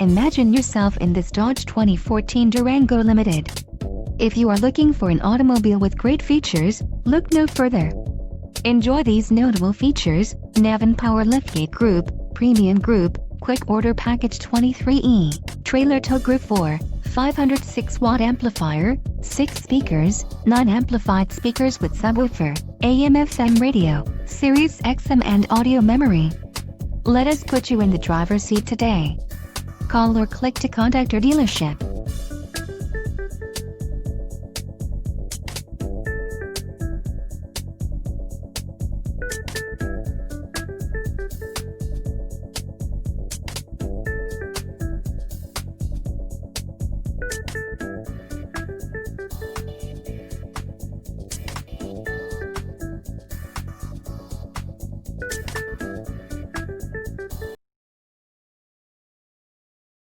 Imagine yourself in this Dodge 2014 Durango Limited. If you are looking for an automobile with great features, look no further. Enjoy these notable features: nav and power liftgate group, premium group, quick order package 23E, trailer tow group 4, 506-watt amplifier, 6 speakers, 9 amplified speakers with subwoofer, AM/FM radio, Sirius XM and audio memory. Let us put you in the driver's seat today. Call or click to contact our dealership.